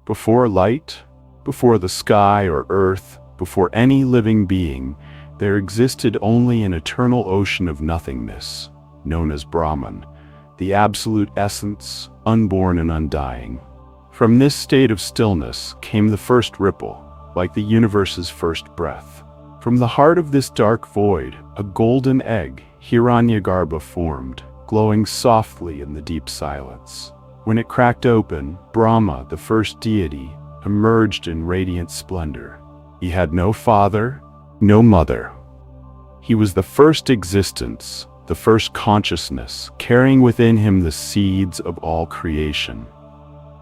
Before light, before the sky or earth, before any living being, there existed only an eternal ocean of nothingness, known as Brahman, the absolute essence, unborn and undying. From this state of stillness came the first ripple, like the universe's first breath. From the heart of this dark void, a golden egg, Hiranyagarbha, formed, glowing softly in the deep silence. When it cracked open, Brahma, the first deity, emerged in radiant splendor. He had no father, no mother. He was the first existence, the first consciousness, carrying within him the seeds of all creation.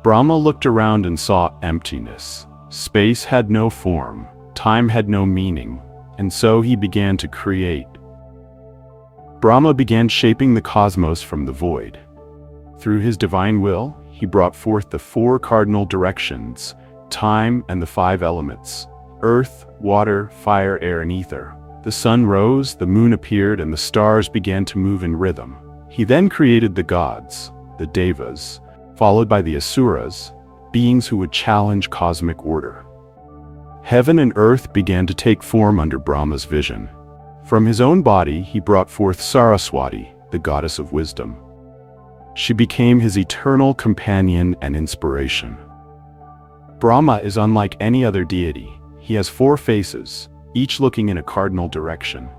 Brahma looked around and saw emptiness. Space had no form, time had no meaning, and so he began to create. Brahma began shaping the cosmos from the void. Through his divine will, he brought forth the four cardinal directions, time and the five elements: earth, water, fire, air, and ether. The sun rose, the moon appeared, and the stars began to move in rhythm. He then created the gods, the devas, followed by the asuras, beings who would challenge cosmic order. Heaven and earth began to take form under Brahma's vision. From his own body, he brought forth Saraswati, the goddess of wisdom. She became his eternal companion and inspiration. Brahma is unlike any other deity. He has four faces, each looking in a cardinal direction.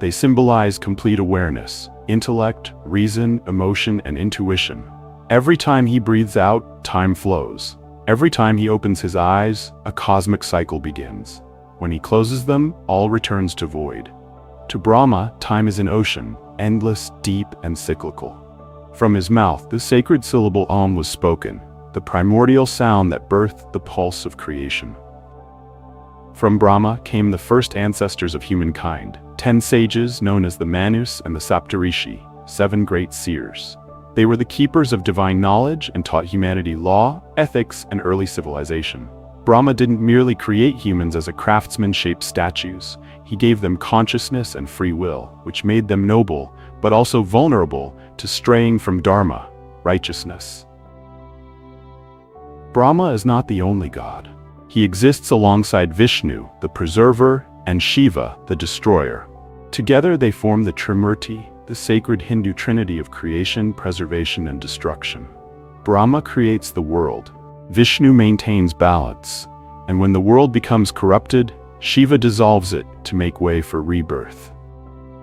They symbolize complete awareness, intellect, reason, emotion, and intuition. Every time he breathes out, time flows. Every time he opens his eyes, a cosmic cycle begins. When he closes them, all returns to void. To Brahma, time is an ocean, endless, deep, and cyclical. From his mouth, the sacred syllable Om was spoken, the primordial sound that birthed the pulse of creation. From Brahma came the first ancestors of humankind, 10 sages known as the Manus and the Saptarishi, 7 great seers. They were the keepers of divine knowledge and taught humanity law, ethics, and early civilization. Brahma didn't merely create humans as a craftsman shaped statues. He gave them consciousness and free will, which made them noble, but also vulnerable to straying from dharma, righteousness. Brahma is not the only god. He exists alongside Vishnu, the preserver, and Shiva, the destroyer. Together they form the Trimurti, the sacred Hindu trinity of creation, preservation, and destruction. Brahma creates the world. Vishnu maintains balance. And when the world becomes corrupted, Shiva dissolves it to make way for rebirth.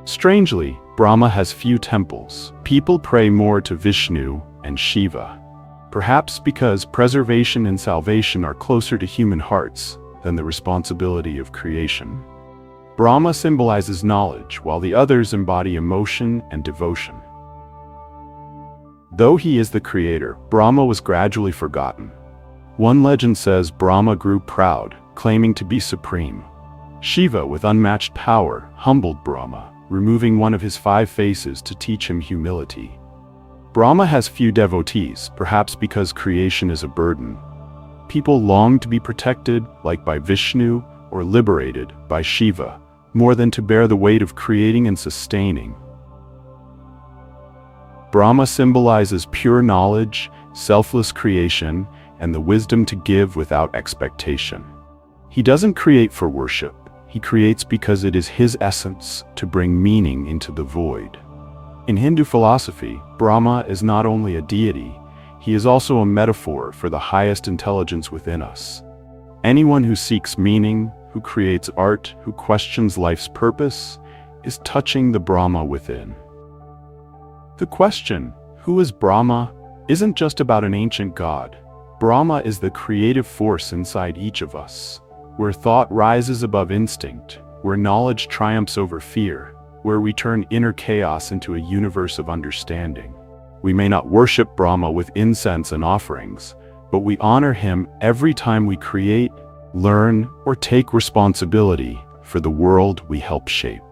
Strangely, Brahma has few temples. People pray more to Vishnu and Shiva. Perhaps because preservation and salvation are closer to human hearts than the responsibility of creation. Brahma symbolizes knowledge, while the others embody emotion and devotion. Though he is the creator, Brahma was gradually forgotten. One legend says Brahma grew proud, claiming to be supreme. Shiva, with unmatched power, humbled Brahma, removing one of his 5 faces to teach him humility. Brahma has few devotees, perhaps because creation is a burden. People long to be protected, like by Vishnu, or liberated, by Shiva, more than to bear the weight of creating and sustaining. Brahma symbolizes pure knowledge, selfless creation, and the wisdom to give without expectation. He doesn't create for worship. He creates because it is his essence to bring meaning into the void. In Hindu philosophy, Brahma is not only a deity, he is also a metaphor for the highest intelligence within us. Anyone who seeks meaning, who creates art, who questions life's purpose, is touching the Brahma within. The question, who is Brahma, isn't just about an ancient god. Brahma is the creative force inside each of us, where thought rises above instinct, where knowledge triumphs over fear, where we turn inner chaos into a universe of understanding. We may not worship Brahma with incense and offerings, but we honor him every time we create, learn, or take responsibility for the world we help shape.